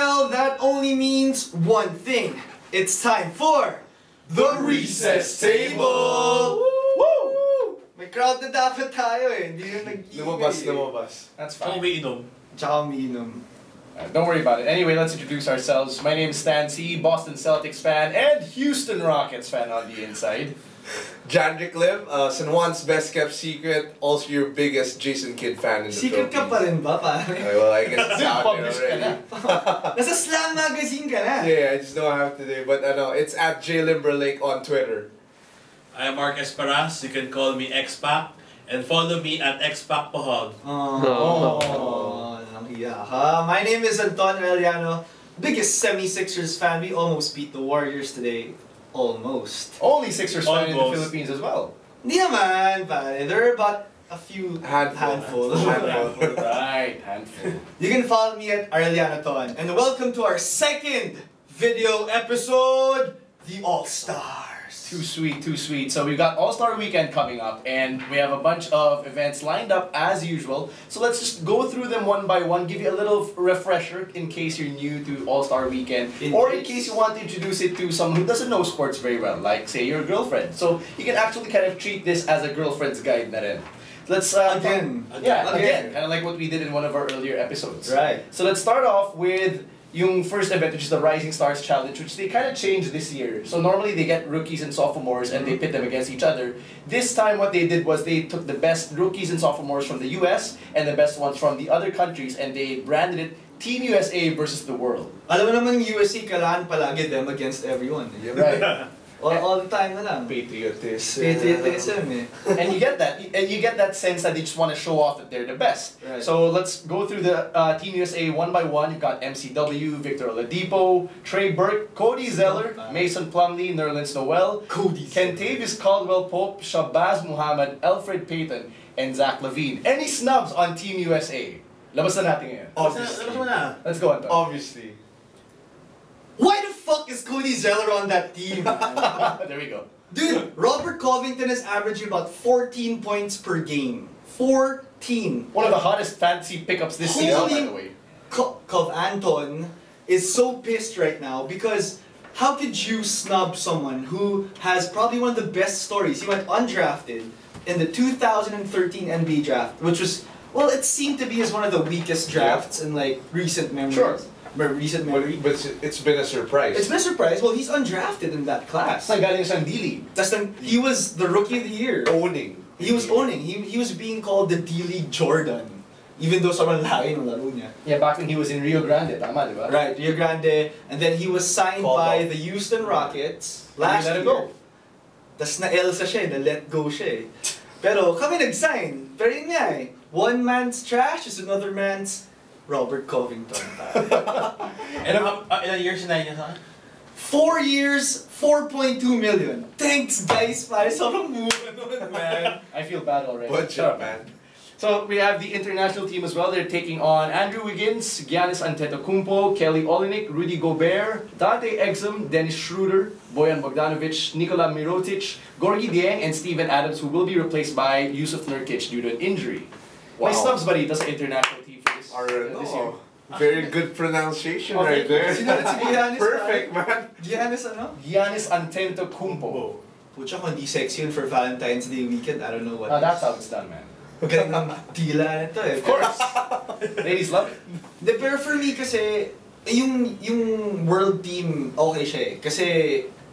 Well, that only means one thing. It's time for The Recess Table! Woo! May crowd na dapat tayo eh. Hindi yung nag-iingay. Lumabas. That's fine. Tsaka umiinom. Don't worry about it. Anyway, let's introduce ourselves. My name is Stan C, Boston Celtics fan and Houston Rockets fan on the inside. Jandrick Lim, San Juan's best kept secret, also your biggest Jason Kidd fan in the Secret ka pa rin ba, pare? Well, I guess it's out there Published ka already. na. Nasa Slam Magazine ka na. Yeah, I just know I have to do. But it's at Limberlake on Twitter. I am Mark Esperas. You can call me X-Pac and follow me at XPacPahog. My name is Anton Arellano, biggest 76ers fan. We almost beat the Warriors today. Almost. Only Sixers fan in the Almost. Philippines as well. Hindi naman, pare. There are about a few handful. Right, handful. You can follow me at Arellano Ton. And welcome to our second video episode, The All-Stars. Too sweet, too sweet. So we've got All-Star Weekend coming up and we have a bunch of events lined up as usual. So let's just go through them one by one, give you a little refresher in case you're new to All-Star Weekend or in case you want to introduce it to someone who doesn't know sports very well, like say your girlfriend. So you can actually kind of treat this as a girlfriend's guide na rin. Let's Again, kind of like what we did in one of our earlier episodes. Right. So let's start off with yung first event, which is the Rising Stars Challenge, which they kind of changed this year. So normally they get rookies and sophomores and they pit them against each other. This time what they did was they took the best rookies and sophomores from the US and the best ones from the other countries and they branded it Team USA versus the world. Alam mo naman yung USA, kailangan palagi them against everyone. Right. All the time na lang. Patriotism. Patriotism eh. And you get that sense that they just want to show off that they're the best. Right. So let's go through the Team USA one by one. You've got MCW, Victor Oladipo, Trey Burke, Cody Zeller, Mason Plumlee, Nerlens Noel, Kentavious Caldwell-Pope, Shabazz Muhammad, Alfred Payton, and Zach LaVine. Any snubs on Team USA? Labas na natin ngayon. Obviously. Let's go, Anton. Obviously. Why the fuck is Cody Zeller on that team? There we go. Dude, Robert Covington is averaging about 14 points per game. 14. One of the hottest fantasy pickups this season, by the way. Cov Anton is so pissed right now because how could you snub someone who has probably one of the best stories? He went undrafted in the 2013 NBA draft, which was, well, it seemed to be as one of the weakest drafts in like recent memories. Sure. Recent memory. But it's been a surprise. It's been a surprise. Well, he's undrafted in that class. Galing siyang D-League. He was the rookie of the year. Owning. He was owning. He was being called the D-League Jordan. Even though sobrang laki ng laro niya. Yeah, back when he was in Rio Grande, tama, di ba? Right, Rio Grande. And then he was signed by the Houston Rockets last year. Let it go. Tas na-Elsa siya, na-let go siya eh. Pero kami nag-sign. Pero yun nga eh. One man's trash is another man's Robert Covington. Ilang years na yun sa akin? 4 years, 4.2 million. Thanks guys, pare. Sobrang mura nun, man. I feel bad already. Budget, man. So we have the international team as well. They're taking on Andrew Wiggins, Giannis Antetokounmpo, Kelly Olynyk, Rudy Gobert, Dante Exum, Dennis Schroeder, Bojan Bogdanovic, Nikola Mirotic, Gorgui Dieng, and Steven Adams, who will be replaced by Yusuf Nurkic due to an injury. Wow. My snubs buddy does an international team for this year. Very good pronunciation right there. Giannis, Perfect, man. Giannis ano? Giannis Antetokounmpo. Pucha, kung di sexy yun for Valentine's Day weekend, I don't know what That's how it's done, man. Galing ng tila nito eh. Of course. Ladies love it. Pero for me kasi, yung world team, okay siya eh. Kasi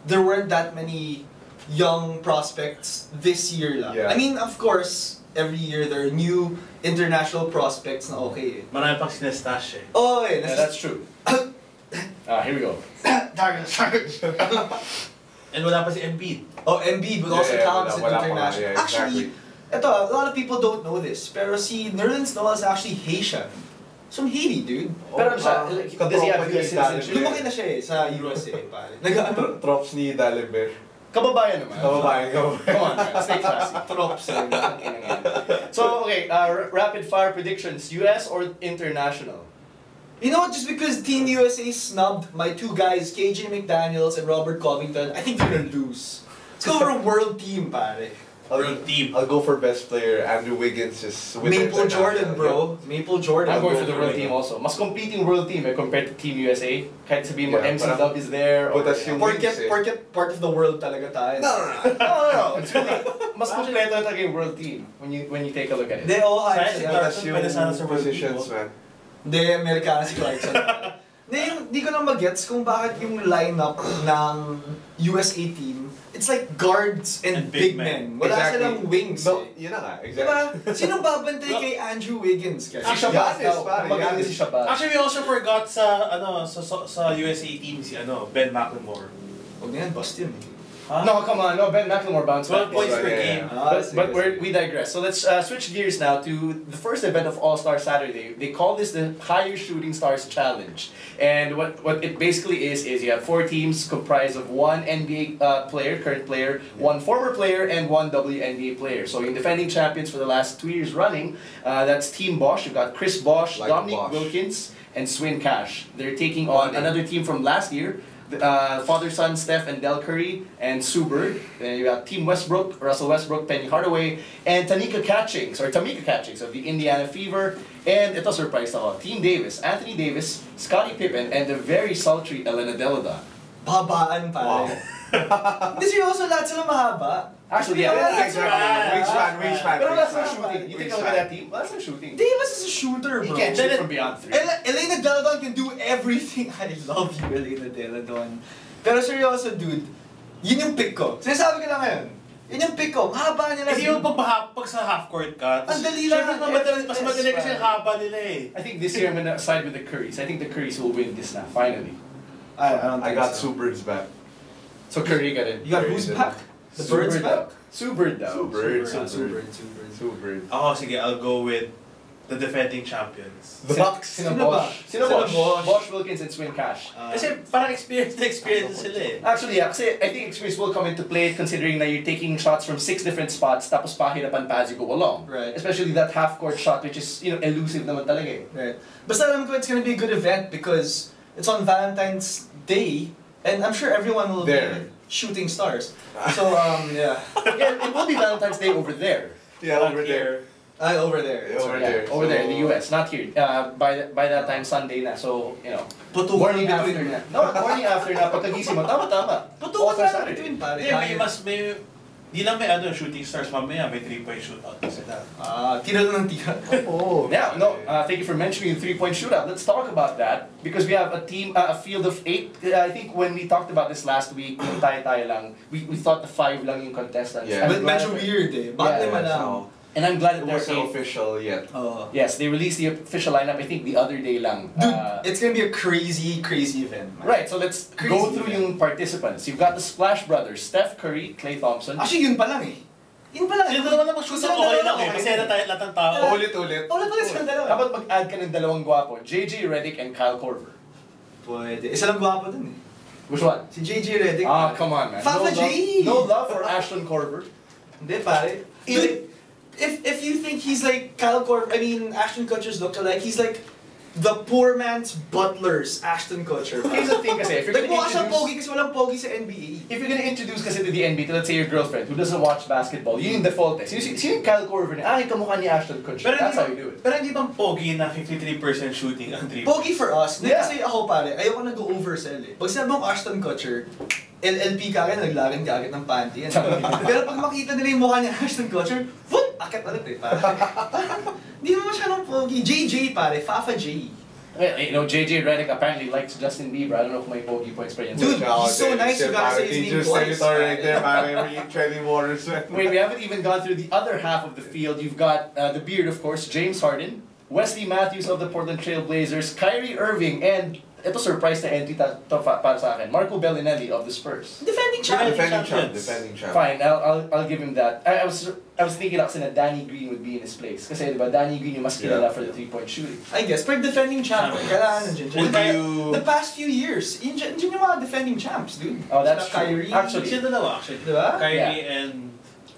there weren't that many young prospects this year lang. Yeah. I mean, of course, every year there are new international prospects na okay eh. Marami pang sinestash eh. Oh, eh. Yeah, that's true. Here we go. And wala pa si Embiid. Oh, Embiid would also count as an international. Yeah, Actually, ito, a lot of people don't know this, pero si Nerlens Noel is actually Haitian. It's from Haiti, dude. Pero does he have US citizenship? Lumaki na siya eh, sa USA, pare. Nag-ano? Trops ni Dalibert. Kababayan naman. Oh, Come on, man. Stay classy. Trops eh. So, okay, rapid fire predictions. US or international? You know what, just because Team USA snubbed my two guys, KJ McDaniels and Robert Covington, I think they're gonna lose. Let's go for a world team, pare. World team. I'll go for best player. Andrew Wiggins is with Maple Jordan, international. bro. Maple Jordan. I'm going for the world for team it. also. Mas competing world team compared to Team USA. Kahit sabihin mo Yeah, MC parang- Dub is there. Or, Butas yung Porket, wings, eh. porket part of the world talaga tayo. no. It's really, mas kompleto talaga yung world team when you take a look at it. They all have Sayang si sila. Butas Pwede sana sa yung world positions, team, man. Hindi, Amerikana si Clarkson. Hindi ko lang magets kung bakit yung lineup ng USA team, it's like guards and big men. Wala Exactly. silang wings. No, Eh. yun na nga, Diba? exactly. Sino babantay kay Andrew Wiggins? Guys? Si Shabazz Giannis, daw. pare, Magaling Giannis. si Shabazz. Actually, we also forgot sa USA team si Ben McLemore. Huwag na yan, bust yun. Huh? No, come on. No, Ben McLemore bounced 12 back. points Yeah, per yeah, game. yeah. But we digress. So let's switch gears now to the first event of All-Star Saturday. They call this the Higher Shooting Stars Challenge. And what it basically is you have 4 teams comprised of 1 NBA current player, 1 former player, and 1 WNBA player. So yung defending champions for the last 2 years running, that's Team Bosch. You've got Chris Bosch, Like Dominic Bosch. Wilkins, and Swin Cash. They're taking on another team from last year, father-son Steph and Del Curry and Sue Bird. Then you got Team Westbrook, Russell Westbrook, Penny Hardaway, and Tamika Catchings of the Indiana Fever. And ito surprise ako, Team Davis, Anthony Davis, Scottie Pippen, and the very sultry Elena Deladon. Babaan pare. Hindi seryoso, lahat sila mahaba. Actually, yeah. Wingspan. Pero wala silang shooting. You take a look at that team, wala silang shooting. Davis is a shooter, He bro. can't shoot from beyond 3. Elena Deladon can do everything. I love you, Elena Deladon. Pero seryoso, dude. Yun yung pick ko. Sinasabi ko lang ngayon. Yun yung pick ko. Haba nila. Kasi yung pag sa half-court ka, Ang dali lang. syempre mas madali kasi yung haba nila eh. I think this year I'm gonna side with the Currys. I think the Currys will win this now, finally. I don't I think got so. Sue Bird's back. So Curry got it. You got who's back? The Sue Bird's Bird back? daw. Sue Bird daw. Sue Bird. Sue Bird. Ako, sige, I'll go with the defending champions. The Bucks. Sino Sino ba? Bosch? Sino Sino Bosch? Bosch? Bosch, Wilkins, and Swin Cash. Kasi parang experience na experience sila eh. Actually, yeah, kasi I think experience will come into play considering that you're taking shots from 6 different spots tapos pahirapan pa as you go along. Right. Especially that half-court shot which is, elusive naman talaga eh. Right. Basta alam ko it's gonna be a good event because it's on Valentine's Day and I'm sure everyone will There. be shooting stars. So, yeah. Yeah, it will be Valentine's Day over there. Yeah, over there. Over there. Yeah, over Yeah, there. over there in the So- US, not here. By that time, Sunday na. So, Putukan morning in after between. na. No, morning after na. Pagkagising mo, tama. Putukan All-Star na Saturday. between pare. Hindi, di lang may shooting stars mamaya, may 3-point shootout na sila. Tira lang ng tira. Oh. Yeah, no, thank you for mentioning the 3-point shootout. Let's talk about that because we have a field of 8. I think when we talked about this last week, yung tayo lang, we thought the 5 lang yung contestants. Yeah. I'm But glad medyo that- weird eh. Bakit Yeah, lima lang? So, And I'm glad that it they're wasn't 8. official yet. Yes, they released the official lineup, I think, the other day lang. Dude, it's gonna be a crazy event, man. Right, so let's Crazy, go through man. yung participants. You've got the Splash Brothers, Steph Curry, Klay Thompson. Actually, yun pa lang eh. Yun pa lang. Sila dalawa lang mag-shoot Sila okay lang dalawa eh. Masaya na tayo lahat ng tao. Ulit-ulit. Ulit sila dalawa. How about mag-add ka ng dalawang gwapo, JJ Redick and Kyle Korver? Pwede. Isa lang gwapo dun eh. Which one? Si JJ Redick. Ah, come on, man. Fafa no J! Love, no love for Ashton Korver. Hindi pare. Dude, if you think he's like Kyle Korver, Ashton Kutcher's look-alike, he's like the poor man's Butler's Ashton Kutcher. Here's the thing kasi, if you're Like gonna mukha siyang pogi introduce... kasi walang pogi sa NBA. If you're gonna introduce kasi to the NBA, let's say your girlfriend who doesn't watch basketball, yun yung default eh. Sino yung Kyle Korver niya? Kamukha ni Ashton Kutcher. That's how you do it. Pero hindi bang pogi na 53% shooting ang 3 Pogi for us. Hindi Yeah. kasi ako pare, ayoko nag-oversell eh. Pag sinabi mong Ashton Kutcher, LLP ka agad, naglagan ka agad ng panty yan. Pero pag makita nila yung mukha ni Ashton Kutcher, whoop! Akit ulit eh. Parang, hindi naman masyadong pogi. JJ pare, Fafa J. JJ Redick apparently likes Justin Bieber. I don't know if may pogi points pa yan. Dude, he's so nice, you gotta say his name twice. Right there, Trendy Waters. Wait, we haven't even gone through the other half of the field. You've got the beard, of course, James Harden, Wesley Matthews of the Portland Trail Blazers, Kyrie Irving, and ito surprise na entry para sa akin, Marco Bellinelli of the Spurs. Defending champion. Defending champ. Fine, I'll give him that. I was thinking kasi na Danny Green would be in his place. Kasi diba, Danny Green yung mas kilala for the 3-point shooting. I guess, pero defending champ, kailangan nandiyan. Would you- The past few years, yun yung mga defending champs, dude. Oh, that's Sila true. Kyrie. Actually, Sila dalawa actually. Diba? Kyrie and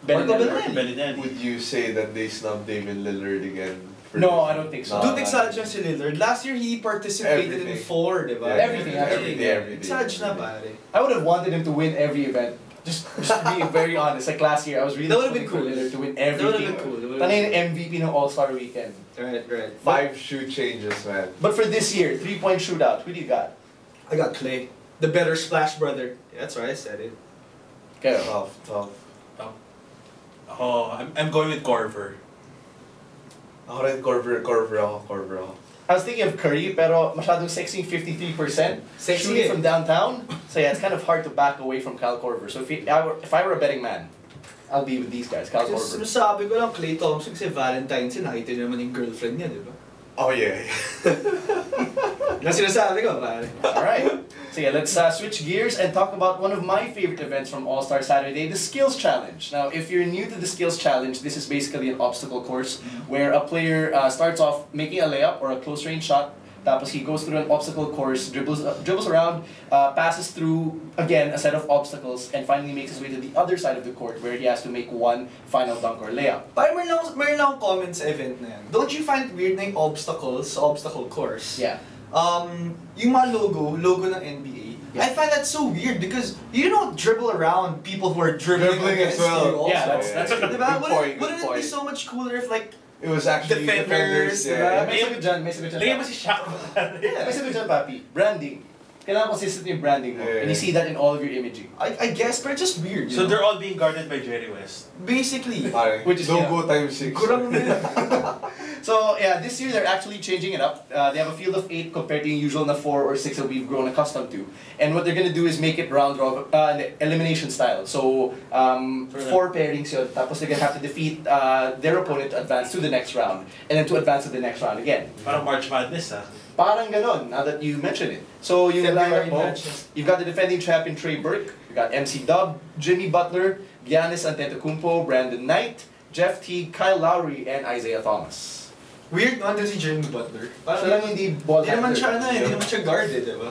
Bellinelli. Bellinelli. Would you say that they snubbed Damian Lillard again? No, I don't think so. Dude, exage na si Lillard. Last year, he participated in Everything. 4, diba? Everything, actually. Exage na, pare. I would have wanted him to win every event Just to be very honest, like last year, I was really That would've been pulling for cool. Lillard to win That would've everything. been cool. That would've Tanay been yung MVP ng All-Star Weekend. Right. 5 shoe changes, man. But for this year, 3-point shootout, who do you got? I got Clay, the better Splash brother. Yeah, that's right, I said it. Okay. Tough. Oh, I'm going with Corver. Ako rin, Corver ako. I was thinking of Curry, pero masyadong sexy 53%. Sexy shooting eh. from downtown. So yeah, it's kind of hard to back away from Kyle Korver. So if I were a betting man, I'll be with these guys, Kyle Kasi Korver. sabi ko lang, Klay Thompson kasi Valentine's nakita naman yung girlfriend niya, di ba? Oh yeah. Yan sinasabi ko, pare. Alright. So yeah, let's switch gears and talk about one of my favorite events from All-Star Saturday, the Skills Challenge. Now, if you're new to the Skills Challenge, this is basically an obstacle course where a player starts off making a layup or a close-range shot. Tapos he goes through an obstacle course, dribbles around, passes through, again, a set of obstacles, and finally makes his way to the other side of the court where he has to make one final dunk or layup. Parang meron lang akong comment sa event na yan. Don't you find it weird na yung obstacle course? Yeah. Yung mga logo ng NBA, Yeah. I find that so weird because you don't dribble around people who are dribbling Dribbling as against well. you also. Yeah, that's a Diba? good Wouldn't it be point. so much cooler if like It was actually Defenders, yeah. May sagot dyan, Lagyan mo si Shaq. May sagot dyan, Papi. Branding. Kailangan consistent yung branding mo. And you see that in all of your imaging. I guess, but it's just weird. So they're all being guarded by Jerry West. basically. Which is, logo times 6. Kurang na. So yeah, this year they're actually changing it up. They have a field of 8 compared to yung usual na 4 or 6 that we've grown accustomed to. And what they're gonna do is make it round robin, elimination style. So 4 pairings yun. Tapos they're gonna have to defeat their opponent to advance to the next round, and then to advance to the next round again. Parang March Madness, ah. Parang ganon, now that you mention it. So yung February lineup mo, matches. you've got the defending champion Trey Burke, you got MC Dub, Jimmy Butler, Giannis Antetokounmpo, Brandon Knight, Jeff Teague, Kyle Lowry, and Isaiah Thomas. Weird no, andun si Jimmy Butler. Siya lang hindi ball Hindi naman handler. siya hindi naman siya guarded, di ba?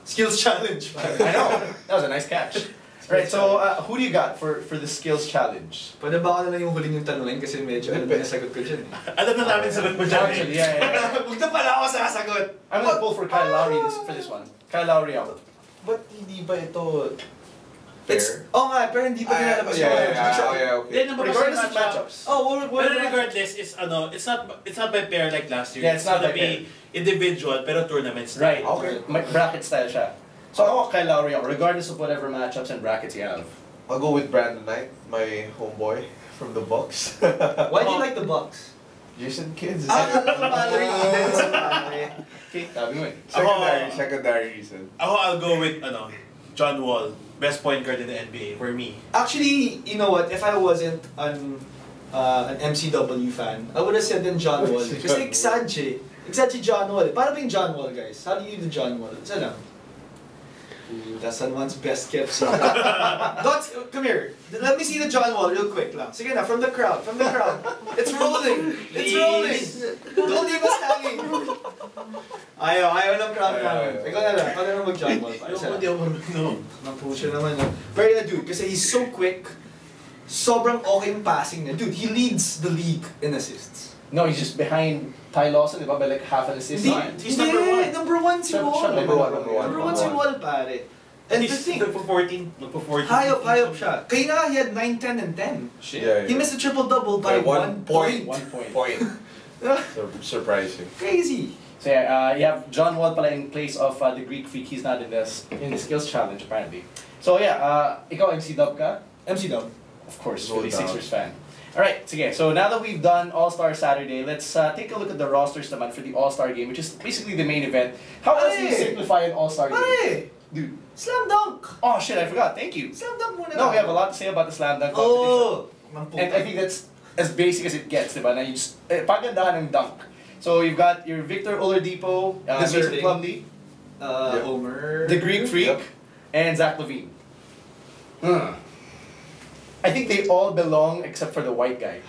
Skills challenge. I know, that was a nice catch. Right, so who do you got for the skills challenge? Pwede ba ako na lang yung huling yung tanungin kasi medyo alam na nasagot ko dyan eh. Alam na namin sagot mo dyan. Actually, yeah. Huwag na pala ako sasagot! I'm gonna pull for Kyle Lowry for this one. Kyle Lowry ako. But hindi ba ito It's, fair? nga, pero hindi pa nilalabas yung Okay. Then, Regardless of matchups. Oh, Pero regardless, it's not by pair like last year. Yeah, it's not gonna by be individual, pero tournament style. Right, Okay. bracket style siya. So ako Kyle Lowry ako, regardless of whatever matchups and brackets you have. I'll go with Brandon Knight, my homeboy from the Bucks. Why do you like the Bucks? Jason Kidd. Okay, sabi mo eh. Secondary reason. I'll go with John Wall, best point guard in the NBA for me. Actually, you know what? If I wasn't an MCW fan, I would have said then John Wall. Kasi Exagge John Wall. Para ba yung John Wall, guys? How do you do John Wall? Isa lang. Ooh, that's someone's best kept secret. Dots, come here. Let me see the John Wall real quick lang. Sige na, from the crowd. It's rolling. It's rolling. Don't leave us hanging. Ayaw ng crowd namin. Ikaw na lang. Ikaw na lang mag-John Wall pa. Isa lang. Napusya naman. Pero yeah, dude, kasi he's so quick. Sobrang okay yung passing niya. Dude, he leads the league in assists. No, he's just behind Ty Lawson, di ba? By like half an assist. He's number one. Number one si Wall. Number one si Wall, pare. And the thing, Nagpo-14. hayop siya. Kaya nga, he had 9, 10, and 10. Shit. Yeah, He missed a triple-double by 1 point. 1 point. Surprising. Crazy. So yeah, you have John Wall pala in place of the Greek Freak. He's not in the skills challenge apparently. So yeah, ikaw MC Dub ka? MC Dub. Of course, No Philly doubt. Sixers fan. Alright, sige. So now that we've done All-Star Saturday, let's take a look at the rosters naman for the All-Star game, which is basically the main event. How else do you Hey! simplify an All-Star game? Pare! Dude. Slam dunk! Oh shit, I forgot. Thank you. Slam dunk muna. No, we have a lot to say about the slam dunk competition. Oh! And I think that's as basic as it gets, diba? Na you just, pagandahan ng dunk. So you've got your Victor Oladipo, Mason Deserving. Plumlee, Homer. the Greek Freak, Yep. and Zach LaVine. I think they all belong except for the white guy.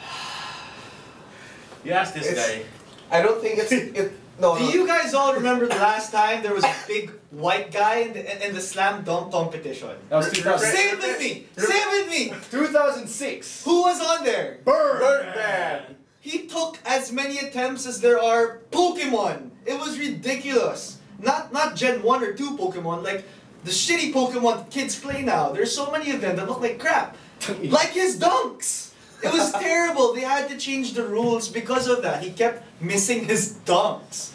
You ask this guy. I don't think no. Do you guys all remember the last time there was a big white guy in the slam dunk competition? That was 2000. Say it with me! Say it with me! 2006. Who was on there? Birdman. He took as many attempts as there are Pokemon. It was ridiculous. Not Gen 1 or 2 Pokemon, like the shitty Pokemon kids play now. There's so many of them that look like crap. Like his dunks! It was terrible. They had to change the rules because of that. He kept missing his dunks.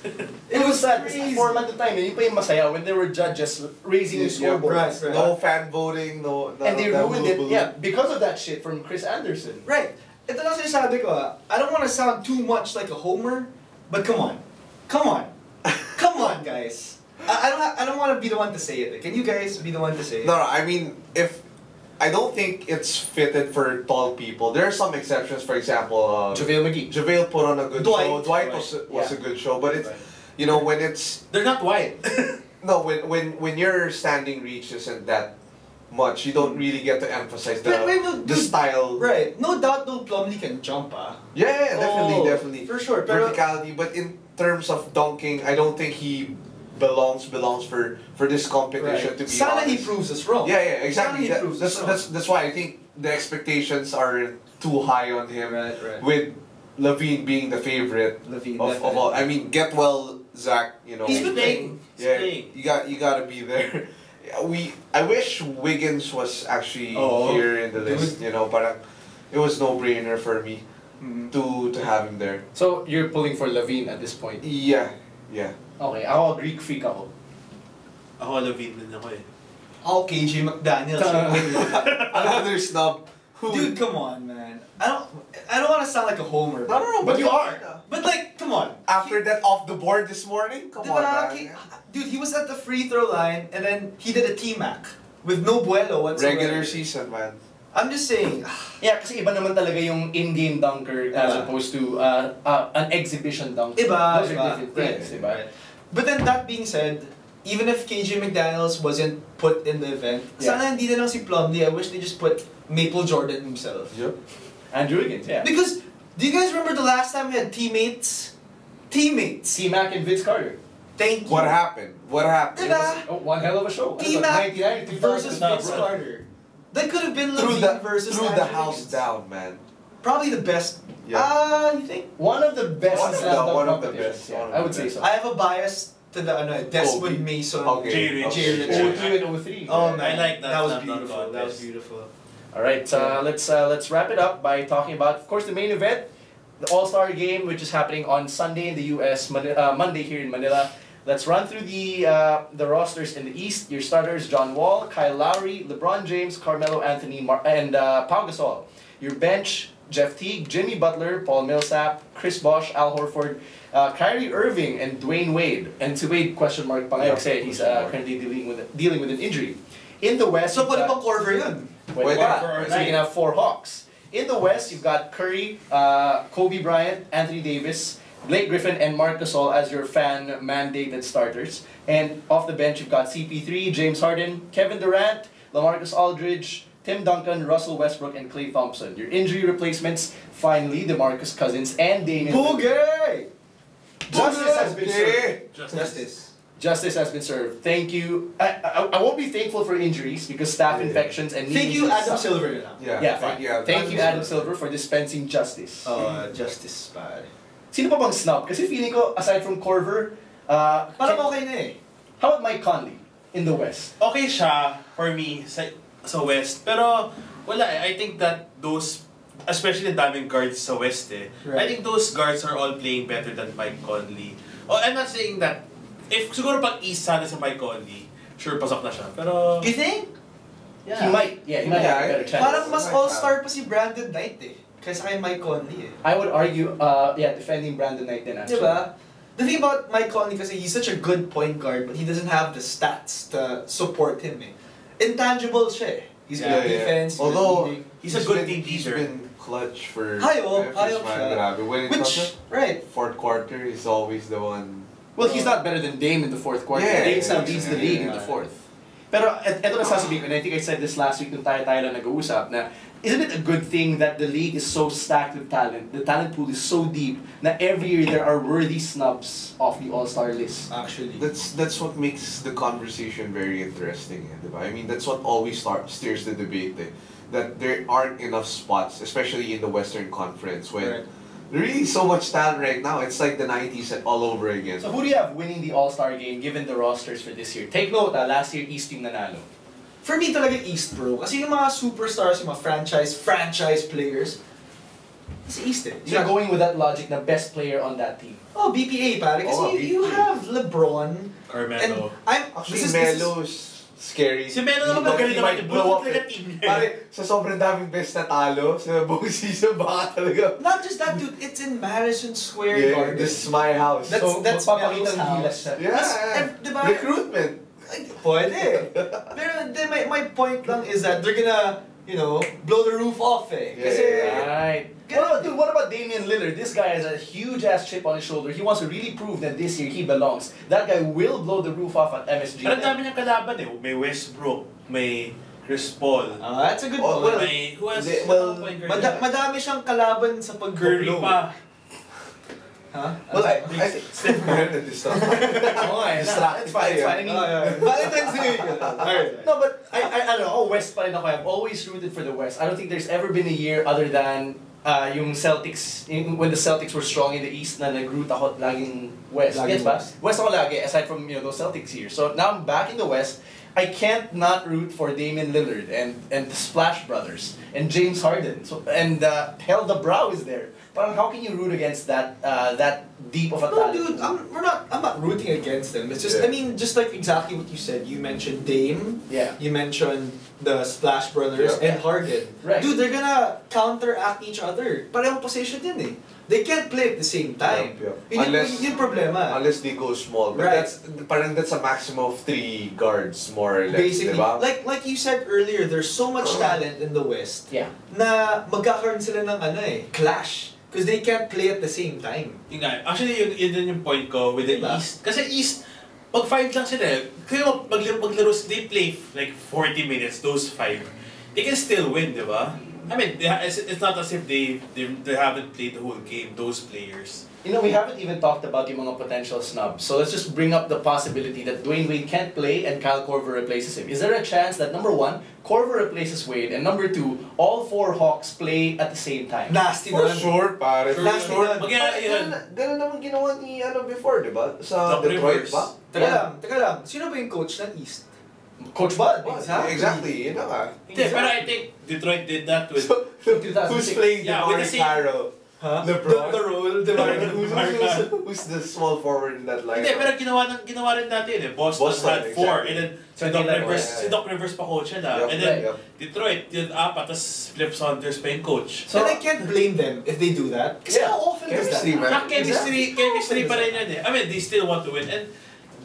It was sad. It's format the time. Yung pa yung masaya when there were judges raising the scoreboard. Right. No fan voting, no. And they ruined it. Yeah, because of that shit from Chris Anderson. Right. Ito lang sinasabi ko, I don't want to sound too much like a homer, but come on. Come on. Come on, guys. I don't want to be the one to say it. Can you guys be the one to say it? No, I mean, I don't think it's fitted for tall people. There are some exceptions. For example, JaVale McGee. JaVale put on a good show. Dwight was Yeah. a good show, but it's you know when it's They're not white. no when your standing reach isn't that much, you don't really get to emphasize the style. Right. No doubt no Plumlee can jump, Yeah, Oh, definitely. for sure, pero- Verticality, but in terms of dunking, I don't think he belongs for this competition, to be Sana he honest. proves us wrong. Yeah, exactly. Sana he proves us wrong. That's why I think the expectations are too high on him. Right. With Levine being the favorite Levine, of all. I mean, get well, Zach. You know. He's been playing. Yeah, you gotta be there. I wish Wiggins was actually here in the list. You know, but it was no brainer for me to have him there. So you're pulling for Levine at this point. Yeah. Okay, ako Greek freak ako. Ako Levine din ako eh. Oh, KJ McDaniels. Another snub. Dude, come on, man. I don't want to sound like a homer. No, But you are. But like, come on. After that off the board this morning, come on, man. Dude, he was at the free throw line and then he did a T-Mac with no vuelo whatsoever. Regular season, man. I'm just saying. Yeah, kasi iba naman talaga yung in-game dunker as opposed to an exhibition dunker. Iba. Those are different things, Right. diba? But then that being said, even if KJ McDaniels wasn't put in the event, sana hindi na lang si Plumlee. I wish they just put Maple Jordan himself. Yep. Andrew Wiggins, yeah. Because, do you guys remember the last time we had teammates? Teammates. T-Mac and Vince Carter. Thank you. What happened? Diba? Oh, one hell of a show. T-Mac 99 versus 2000. Vince Carter. That could have been Threw Levine versus the Andrew house Wiggins. down, man. Probably the best. Yeah. You think? One of the best One of the competitions, best. yeah, One of I would the say best. so. I have a bias to the Desmond Kobe. Mason. Okay. Jay Rich. Jay Rich. 02 and 03. Oh man, I like that. That was That beautiful. contest. That was beautiful. All right, let's wrap it up by talking about, of course, the main event, the All-Star Game, which is happening on Sunday in the U.S., Monday here in Manila. Let's run through the rosters in the East. Your starters: John Wall, Kyle Lowry, LeBron James, Carmelo Anthony, and Pau Gasol. Your bench: Jeff Teague, Jimmy Butler, Paul Millsap, Chris Bosh, Al Horford, Kyrie Irving, and Dwayne Wade. And si Wade question mark pa ngayon kasi he's currently dealing with an injury. In the West, So pwede pang Corver yun. Wait, for so you can have 4 Hawks. In the West, you've got Curry, Kobe Bryant, Anthony Davis, Blake Griffin, and Marc Gasol as your fan-mandated starters. And off the bench, you've got CP3, James Harden, Kevin Durant, LaMarcus Aldridge, Tim Duncan, Russell Westbrook, and Klay Thompson. Your injury replacements, finally, DeMarcus Cousins and Damian Lillard. Boogie! Justice has been served. Justice. Justice has been served. Thank you. I won't be thankful for injuries because staph infections and knee Thank you, injuries Adam suck. Silver. Yeah, thank you, Adam Silver, for dispensing justice. Justice, pare. Sino pa bang snub? Kasi feeling ko, aside from Corver, Parang okay na eh. how about Mike Conley in the West? Okay siya for me sa West. Pero wala eh. I think that those, especially the daming guards sa West eh. I Right. think those guards are all playing better than Mike Conley. Oh, I'm not saying that. If siguro pag East sana sa Mike Conley, sure pasok na siya. Pero You think? He might have a better chance. Parang mas all-star pa si Brandon Knight eh. Kaysa kay Mike Conley eh. I would argue, defending Brandon Knight then actually. Diba? The thing about Mike Conley kasi he's such a good point guard but he doesn't have the stats to support him eh. Intangible siya eh. He's good at defense, he's Although good at leading. he's a good team He's leader. been clutch for Hayop man. siya. Grabe. When it comes Which, to right. fourth quarter, he's always the one. Well, he's not better than Dame in the fourth quarter. Yeah, Dame still yeah, leads yeah, the league in yeah. the fourth. Pero eto na sasabihin ko, and I think I said this last week nung tayo lang nag-uusap, na isn't it a good thing that the league is so stacked with talent, the talent pool is so deep, na every year there are worthy snubs off the All-Star list? Actually. That's what makes the conversation very interesting. Diba? I mean, that's what always steers the debate. That there aren't enough spots, especially in the Western Conference, when Right. really so much talent right now. It's like the 90s all over again. So who do you have winning the All-Star game given the rosters for this year? Take note, last year East yung nanalo. For me talaga East, bro. Kasi yung mga superstars, yung mga franchise players, it's East eh. So you're going with that logic, the best player on that team. Oh, BPA pare. Kasi you have LeBron. Carmelo. Actually, Melo's scary. Si Melo naman magaling naman. Bulot talaga team niya. Pare, sa sobrang daming best na talo, sa buong season, baka talaga. Not just that, dude. It's in Madison Square Garden. This is my house. That's Melo's house. Yeah. Diba? Recruitment. Pwede. Pero my point lang is that they're gonna, you know, blow the roof off eh. Kasi, Right. What about Damian Lillard? This guy has a huge ass chip on his shoulder. He wants to really prove that this year he belongs. That guy will blow the roof off at MSG. Pero dami niyang kalaban eh. May Westbrook, may Chris Paul. that's a good point. May, who else? Madami siyang kalaban sa Curry pag-blow. pa. Huh? Well, I think Steph Curry na distract. It's fine. I mean, Valentine's Day. no, but I don't know. West pa rin ako. I've always rooted for the West. I don't think there's ever been a year other than yung Celtics, when the Celtics were strong in the East, na nag-root ako laging West. Gets ba? West ako lagi, aside from those Celtics years. So now I'm back in the West. I can't not root for Damian Lillard and the Splash Brothers and James Harden. So hell, the Brow is there. Parang how can you root against that deep of a talent? No, dude, I'm not rooting against them. It's just, I mean, just like exactly what you said. You mentioned Dame. Yeah. You mentioned the Splash Brothers and Harden. Right. Dude, they're gonna counteract each other. Parehong position din eh. They can't play at the same time. Yun problema. Unless they go small. But that's a maximum of 3 guards, more or less. Basically, diba? like you said earlier, there's so much talent in the West. Yeah. Na magkakaroon sila ng clash. Because they can't play at the same time. Actually, yun din yung point ko with the East. Kasi East, pag 5 lang sila, kaya maglaro, they play like 40 minutes, those 5. They can still win, di ba? I mean, it's not as if they haven't played the whole game, those players. We haven't even talked about yung mga potential snubs. So let's just bring up the possibility that Dwayne Wade can't play and Kyle Korver replaces him. Is there a chance that number 1, Korver replaces Wade, and number 2, all 4 Hawks play at the same time? Nasty For nun. sure, pare. For Nasty sure. nun. Ganun naman ginawa ni before, di ba? Sa Detroit ba? Teka lang. Sino ba yung coach ng East? Coach Bud. Exactly. Yun na nga. Pero I think Detroit did that with... Who's playing DeMar Carroll? Huh? LeBron? The role, Who's the small forward in that line? Hindi, pero ginawa rin natin eh. Boston had 4, and then si Doc Rivers pa coach na. And then Detroit, yun 4, tapos Flip Saunders pa yung coach. So, and I can't blame them if they do that. Kasi how often does that happen? Chemistry pa rin yan eh. I mean, they still want to win. And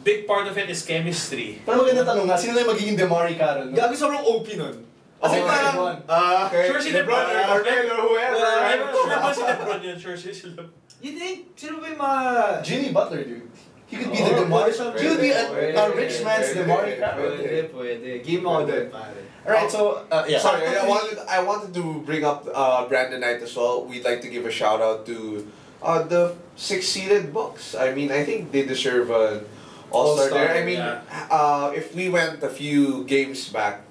big part of it is chemistry. Pero maganda tanong nga, sino na yung magiging DeMar Carroll? Gabi sobrang OP nun. Kasi parang, sure si LeBron or whoever. Sure ba si LeBron yun? Sure si LeBron. You think? Sino ba yung mga... Jimmy Butler, dude. He could be the DeMar. He would be a rich man's DeMar Carroll. Pwede. Game mo din, pare. Alright, so, yeah. Sorry, I wanted to bring up Brandon Knight as well. We'd like to give a shout out to the 6-seeded Bucks. I mean, I think they deserve an All-Star there. I mean, if we went a few games back,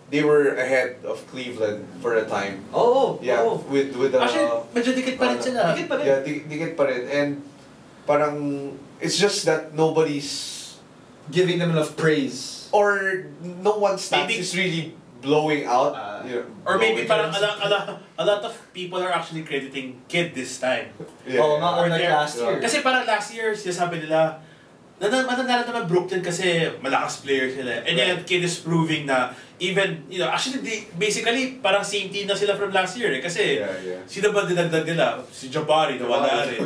they were ahead of Cleveland for a time. With actually, medyo dikit pa rin sila. Dikit pa rin. Yeah, dikit pa rin. And parang it's just that nobody's giving them enough praise. Or no one's stats is really blowing out. Or maybe parang a lot of people are actually crediting Kid this time. Or like last year. Kasi parang last year, sinasabi nila, matanda naman Brooklyn kasi malakas player sila. And then Kid is proving na even, actually basically parang same team na sila from last year eh. Kasi sino ba dinagdag nila? Si Jabari, nawala rin.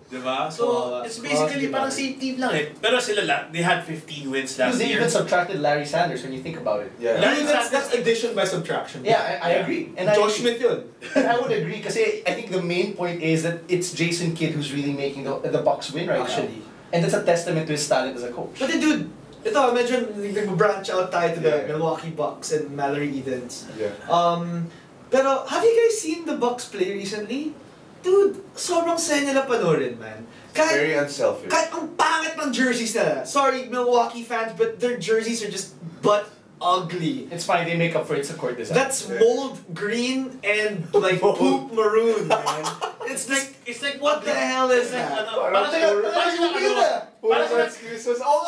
Diba? So, it's basically parang same team lang eh. Pero sila they had 15 wins last They year. even subtracted Larry Sanders when you think about it. Yeah. That's addition by subtraction. Yeah, I agree. And Josh Smith yun. And I would agree kasi I think the main point is that it's Jason Kidd who's really making the Bucks win right now. And that's a testament to his talent as a coach. But dude, ito, medyo nag-branch out tayo to the Milwaukee Bucks and Mallory Edens. Pero, have you guys seen the Bucks play recently? Dude, sobrang saya nila panoorin, man. Very unselfish. Kahit ang pangit ng jerseys nila. Sorry, Milwaukee fans, but their jerseys are just butt ugly. It's fine, they make up for it. It's a court design. That's mold green and like poop maroon, man. It's like it's like What the hell is like, that? Parang excuses. Oh,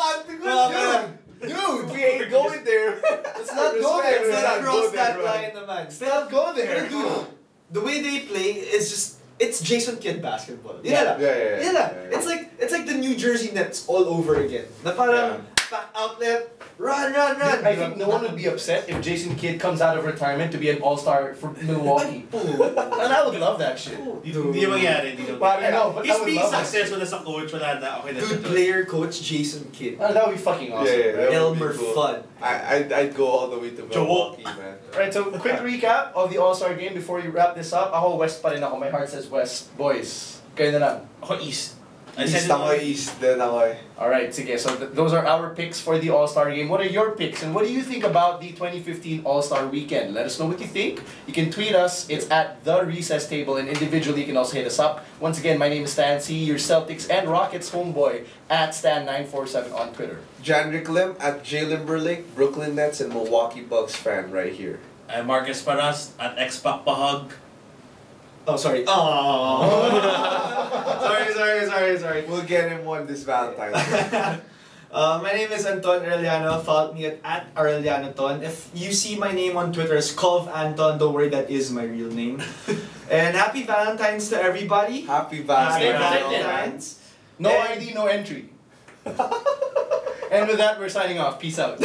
dude, we ain't going there. Let's not go there. Let's Let's not not cross go there, that bro. line, man. Let's not go there. Dude, the way they play is just. It's Jason Kidd basketball. Yeah. It's like the New Jersey Nets all over again. Na parang back outlet, run. I think no one would be upset if Jason Kidd comes out of retirement to be an all-star for Milwaukee. And I would love that shit. Hindi mangyari. I know, but I He's would being love that. successful as a coach. Wala na. Okay na. Dude, player coach Jason Kidd. That would be fucking awesome. Yeah, right? that would be Elmer cool. Fudd. I'd go all the way to Milwaukee, man. Alright, so quick recap of the All-Star game before you wrap this up. Ako West pa rin ako. My heart says West. Boys, kayo na lang. Ako East. East ako, East. Then ako. Alright, sige. So those are our picks for the All-Star game. What are your picks? And what do you think about the 2015 All-Star Weekend? Let us know what you think. You can tweet us. It's at The Recess Table. And individually, you can also hit us up. Once again, my name is Stan C, your Celtics and Rockets homeboy at Stan947 on Twitter. Janrick Lim at J Limberlake, Brooklyn Nets and Milwaukee Bucks fan right here. I'm Marcus Paras at X-Pac Pahug. Oh, sorry. Oh. sorry. We'll get him one this Valentine's Day. My name is Anton Arellano. Follow me at Arellanoton. If you see my name on Twitter as Cov Anton, don't worry, that is my real name. And happy Valentine's to everybody. Happy Happy Valentine's. Valentine's. No ID, no entry. And with that, we're signing off. Peace out.